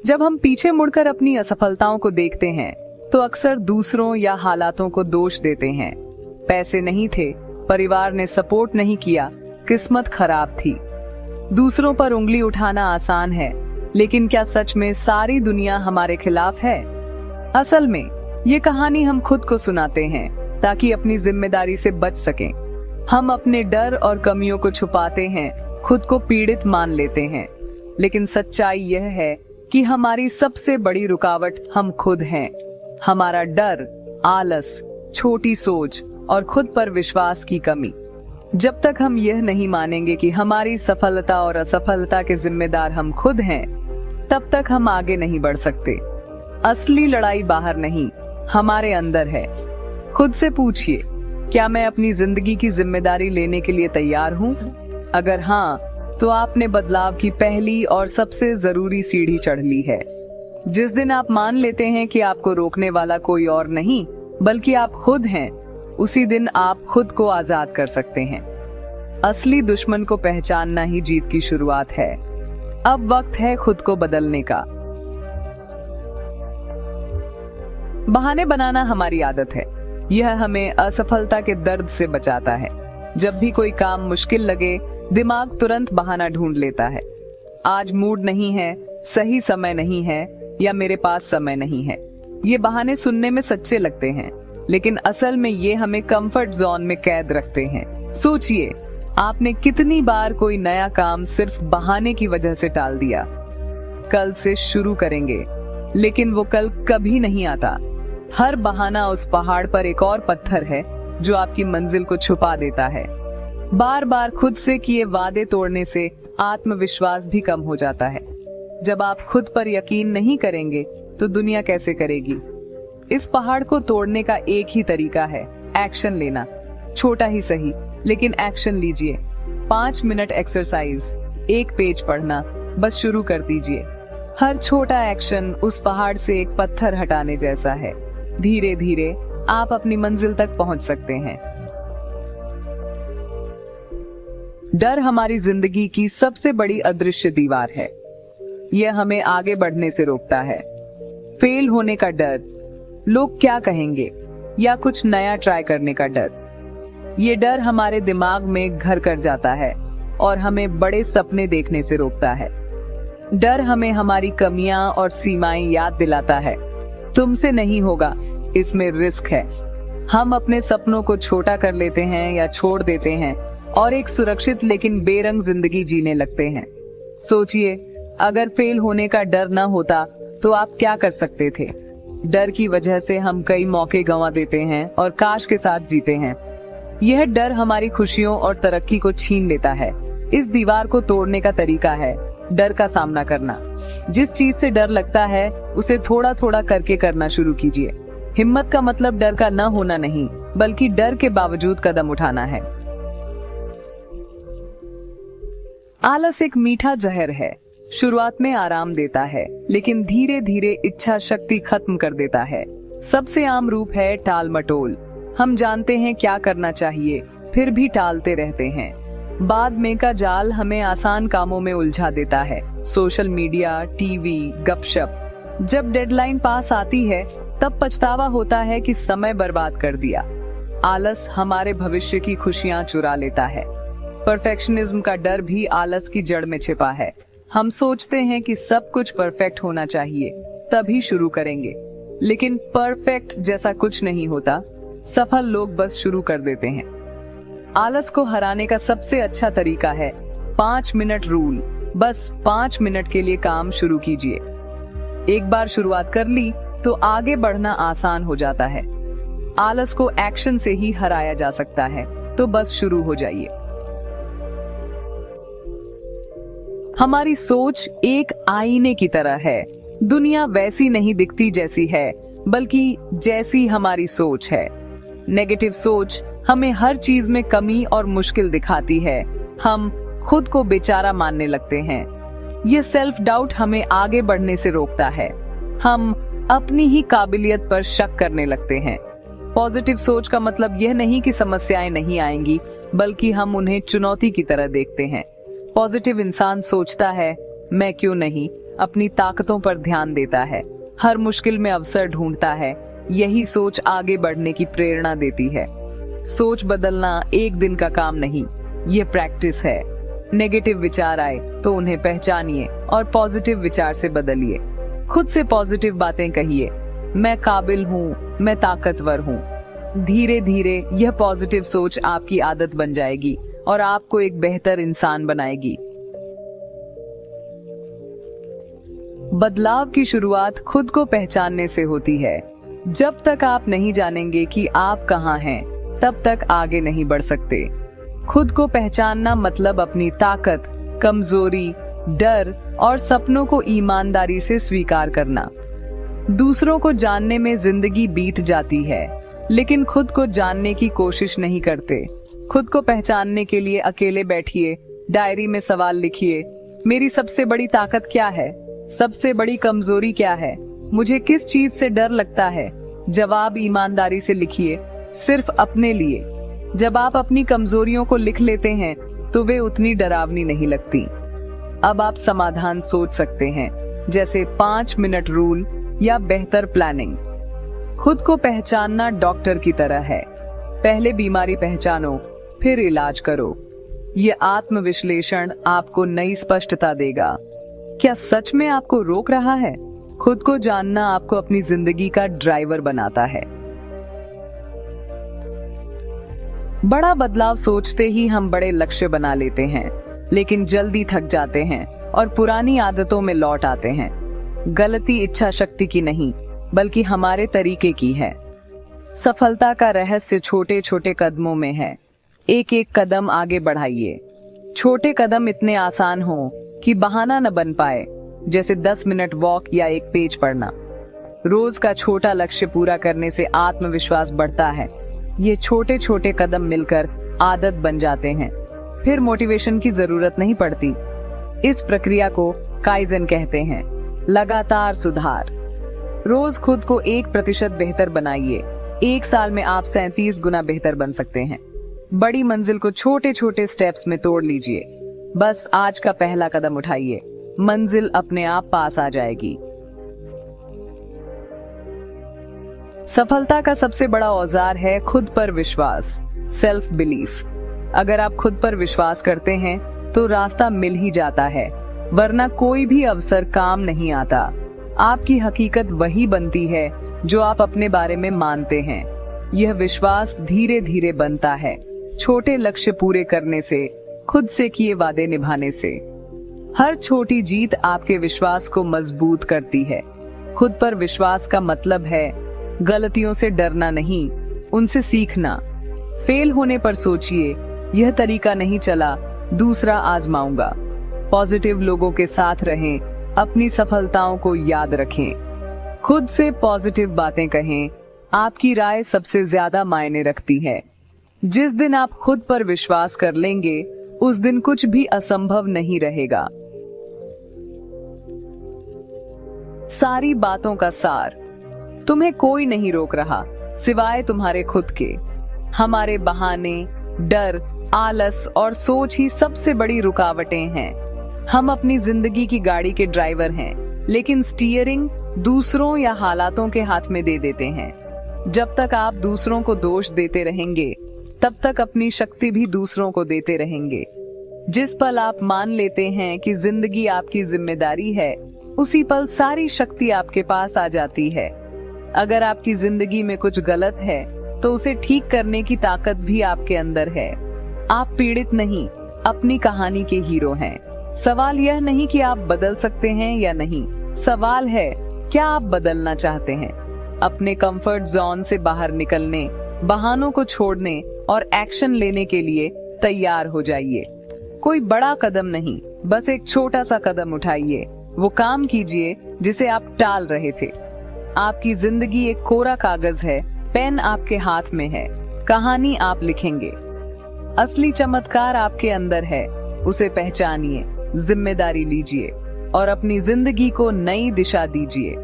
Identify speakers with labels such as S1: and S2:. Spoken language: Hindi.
S1: जब हम पीछे मुड़कर अपनी असफलताओं को देखते हैं तो अक्सर दूसरों या हालातों को दोष देते हैं। पैसे नहीं थे, परिवार ने सपोर्ट नहीं किया, किस्मत खराब थी। दूसरों पर उंगली उठाना आसान है, लेकिन क्या सच में सारी दुनिया हमारे खिलाफ है? असल में ये कहानी हम खुद को सुनाते हैं ताकि अपनी जिम्मेदारी से बच सकें। हम अपने डर और कमियों को छुपाते हैं, खुद को पीड़ित मान लेते हैं, लेकिन सच्चाई यह है कि हमारी सबसे बड़ी रुकावट हम खुद हैं। हमारा डर, आलस, छोटी सोच और खुद पर विश्वास की कमी। जब तक हम यह नहीं मानेंगे कि हमारी सफलता और असफलता के जिम्मेदार हम खुद हैं, तब तक हम आगे नहीं बढ़ सकते। असली लड़ाई बाहर नहीं, हमारे अंदर है। खुद से पूछिए, क्या मैं अपनी जिंदगी की जिम्मेदारी लेने के लिए तैयार हूँ? अगर हाँ, तो आपने बदलाव की पहली और सबसे जरूरी सीढ़ी चढ़ ली है। जिस दिन आप मान लेते हैं कि आपको रोकने वाला कोई और नहीं बल्कि आप खुद हैं, उसी दिन आप खुद को आजाद कर सकते हैं। असली दुश्मन को पहचानना ही जीत की शुरुआत है। अब वक्त है खुद को बदलने का। बहाने बनाना हमारी आदत है। यह हमें असफलता के दर्द से बचाता है। जब भी कोई काम मुश्किल लगे, दिमाग तुरंत बहाना ढूंढ लेता है। आज मूड नहीं है, सही समय नहीं है, या मेरे पास समय नहीं है। ये बहाने सुनने में सच्चे लगते हैं, लेकिन असल में ये हमें कंफर्ट जोन में कैद रखते हैं। सोचिए, आपने कितनी बार कोई नया काम सिर्फ बहाने की वजह से टाल दिया। कल से शुरू करेंगे, लेकिन वो कल कभी नहीं आता। हर बहाना उस पहाड़ पर एक और पत्थर है जो आपकी मंजिल को छुपा देता है। बार बार खुद से किए वादे तोड़ने से आत्मविश्वास भी कम हो जाता है। जब आप खुद पर यकीन नहीं करेंगे तो दुनिया कैसे करेगी? इस पहाड़ को तोड़ने का एक ही तरीका है, एक्शन लेना। छोटा ही सही, लेकिन एक्शन लीजिए। 5 मिनट एक्सरसाइज, 1 पेज पढ़ना, बस शुरू कर दीजिए। हर छोटा एक्शन उस पहाड़ से एक पत्थर हटाने जैसा है। धीरे धीरे आप अपनी मंजिल तक पहुंच सकते हैं। डर हमारी जिंदगी की सबसे बड़ी अदृश्य दीवार है। यह हमें आगे बढ़ने से रोकता है। फेल होने का डर, लोग क्या कहेंगे, या कुछ नया ट्राई करने का डर। ये डर हमारे दिमाग में घर कर जाता है और हमें बड़े सपने देखने से रोकता है। डर हमें हमारी कमियां और सीमाएं याद दिलाता है। तुमसे नहीं होगा, इसमें रिस्क है। हम अपने सपनों को छोटा कर लेते हैं या छोड़ देते हैं और एक सुरक्षित लेकिन बेरंग जिंदगी जीने लगते हैं। सोचिए, अगर फेल होने का डर न होता तो आप क्या कर सकते थे? डर की वजह से हम कई मौके गंवा देते हैं और काश के साथ जीते हैं। यह डर हमारी खुशियों और तरक्की को छीन लेता है। इस दीवार को तोड़ने का तरीका है डर का सामना करना। जिस चीज से डर लगता है उसे थोड़ा थोड़ा करके करना शुरू कीजिए। हिम्मत का मतलब डर का न होना नहीं, बल्कि डर के बावजूद कदम उठाना है। आलस एक मीठा जहर है। शुरुआत में आराम देता है, लेकिन धीरे धीरे इच्छा शक्ति खत्म कर देता है। सबसे आम रूप है टाल मटोल। हम जानते हैं क्या करना चाहिए, फिर भी टालते रहते हैं। बाद में का जाल हमें आसान कामों में उलझा देता है। सोशल मीडिया, टीवी, गपशप। जब डेडलाइन पास आती है तब पछतावा होता है कि समय बर्बाद कर दिया। आलस हमारे भविष्य की खुशियां चुरा लेता है। परफेक्शनिज्म का डर भी आलस की जड़ में छिपा है। हम सोचते हैं कि सब कुछ परफेक्ट होना चाहिए, तभी शुरू करेंगे। लेकिन परफेक्ट जैसा कुछ नहीं होता। सफल लोग बस शुरू कर देते हैं। आलस को हराने का सबसे अच्छा तरीका है 5 मिनट रूल। बस 5 मिनट के लिए काम शुरू कीजिए। एक बार शुरुआत कर ली तो आगे बढ़ना आसान हो जाता है। आलस को एक्शन से ही हराया जा सकता है, तो बस शुरू हो जाइए। हमारी सोच एक आईने की तरह है। दुनिया वैसी नहीं दिखती जैसी है, बल्कि जैसी हमारी सोच है। नेगेटिव सोच हमें हर चीज में कमी और मुश्किल दिखाती है। हम खुद को बेचारा मानने लगते हैं। ये सेल्फ डाउट हमें आगे बढ़ने से रोकता है। हम अपनी ही काबिलियत पर शक करने लगते हैं। पॉजिटिव सोच का मतलब यह नहीं कि समस्याएं नहीं आएंगी, बल्कि हम उन्हें चुनौती की तरह देखते हैं। पॉजिटिव इंसान सोचता है, मैं क्यों नहीं, अपनी ताकतों पर ध्यान देता है, हर मुश्किल में अवसर ढूंढता है। यही सोच आगे बढ़ने की प्रेरणा देती है। सोच बदलना एक दिन का काम नहीं, ये प्रैक्टिस है। नेगेटिव विचार आए तो उन्हें पहचानिए और पॉजिटिव विचार से बदलिए। खुद से पॉजिटिव बातें कहिए, मैं काबिल हूँ, मैं ताकतवर हूँ। धीरे धीरे यह पॉजिटिव सोच आपकी आदत बन जाएगी और आपको एक बेहतर इंसान बनाएगी। बदलाव की शुरुआत खुद को पहचानने से होती है। जब तक आप नहीं जानेंगे कि आप कहाँ हैं, तब तक आगे नहीं बढ़ सकते। खुद को पहचानना मतलब अपनी ताकत, कमजोरी, डर और सपनों को ईमानदारी से स्वीकार करना। दूसरों को जानने में जिंदगी बीत जाती है, लेकिन खुद को जानने की कोशिश नहीं करते। खुद को पहचानने के लिए अकेले बैठिए, डायरी में सवाल लिखिए। मेरी सबसे बड़ी ताकत क्या है? सबसे बड़ी कमजोरी क्या है? मुझे किस चीज से डर लगता है? जवाब ईमानदारी से लिखिए, सिर्फ अपने लिए। जब आप अपनी कमजोरियों को लिख लेते हैं तो वे उतनी डरावनी नहीं लगती। अब आप समाधान सोच सकते हैं, जैसे 5 मिनट रूल या बेहतर प्लानिंग। खुद को पहचानना डॉक्टर की तरह है। पहले बीमारी पहचानो, फिर इलाज करो। ये आत्मविश्लेषण आपको नई स्पष्टता देगा। क्या सच में आपको रोक रहा है? खुद को जानना आपको अपनी जिंदगी का ड्राइवर बनाता है। बड़ा बदलाव सोचते ही हम बड़े लक्ष्य बना लेते हैं, लेकिन जल्दी थक जाते हैं और पुरानी आदतों में लौट आते हैं। गलती इच्छा शक्ति की नहीं, बल्कि हमारे तरीके की है। सफलता का रहस्य छोटे छोटे कदमों में है। एक एक कदम आगे बढ़ाइए। छोटे कदम इतने आसान हो कि बहाना न बन पाए, जैसे 10 मिनट वॉक या एक पेज पढ़ना। रोज का छोटा लक्ष्य पूरा करने से आत्मविश्वास बढ़ता है। ये छोटे छोटे कदम मिलकर आदत बन जाते हैं, फिर मोटिवेशन की जरूरत नहीं पड़ती। इस प्रक्रिया को काइजन कहते हैं, लगातार सुधार। रोज खुद को 1% बेहतर बनाइए। 1 साल में आप 37 गुना बेहतर बन सकते हैं। बड़ी मंजिल को छोटे छोटे स्टेप्स में तोड़ लीजिए। बस आज का पहला कदम उठाइए, मंजिल अपने आप पास आ जाएगी। सफलता का सबसे बड़ा औजार है खुद पर विश्वास, सेल्फ बिलीफ। अगर आप खुद पर विश्वास करते हैं तो रास्ता मिल ही जाता है, वरना कोई भी अवसर काम नहीं आता। आपकी हकीकत वही बनती है जो आप अपने बारे में मानते हैं। यह विश्वास धीरे धीरे बनता है, छोटे लक्ष्य पूरे करने से, खुद से किए वादे निभाने से। हर छोटी जीत आपके विश्वास को मजबूत करती है। खुद पर विश्वास का मतलब है गलतियों से डरना नहीं, उनसे सीखना। फेल होने पर सोचिए, यह तरीका नहीं चला, दूसरा आजमाऊंगा। पॉजिटिव लोगों के साथ रहें, अपनी सफलताओं को याद रखें। खुद से पॉजिटिव बातें कहें। आपकी राय सबसे ज्यादा मायने रखती है। जिस दिन आप खुद पर विश्वास कर लेंगे, उस दिन कुछ भी असंभव नहीं रहेगा। सारी बातों का सार, तुम्हें कोई नहीं रोक रहा सिवाय तुम्हारे खुद के। हमारे बहाने, डर, आलस और सोच ही सबसे बड़ी रुकावटें हैं। हम अपनी जिंदगी की गाड़ी के ड्राइवर हैं, लेकिन स्टीयरिंग दूसरों या हालातों के हाथ में दे देते हैं। जब तक आप दूसरों को दोष देते रहेंगे, तब तक अपनी शक्ति भी दूसरों को देते रहेंगे। जिस पल आप मान लेते हैं कि जिंदगी आपकी जिम्मेदारी है, उसी पल सारी शक्ति आपके पास आ जाती है। अगर आपकी जिंदगी में कुछ गलत है, तो उसे ठीक करने की ताकत भी आपके अंदर है। आप पीड़ित नहीं, अपनी कहानी के हीरो हैं। सवाल यह नहीं कि आप बदल सकते हैं या नहीं, सवाल है क्या आप बदलना चाहते हैं। अपने कंफर्ट जोन से बाहर निकलने, बहानों को छोड़ने और एक्शन लेने के लिए तैयार हो जाइए। कोई बड़ा कदम नहीं, बस एक छोटा सा कदम उठाइए। वो काम कीजिए जिसे आप टाल रहे थे। आपकी जिंदगी एक कोरा कागज है, पेन आपके हाथ में है, कहानी आप लिखेंगे। असली चमत्कार आपके अंदर है, उसे पहचानिए, जिम्मेदारी लीजिए और अपनी जिंदगी को नई दिशा दीजिए।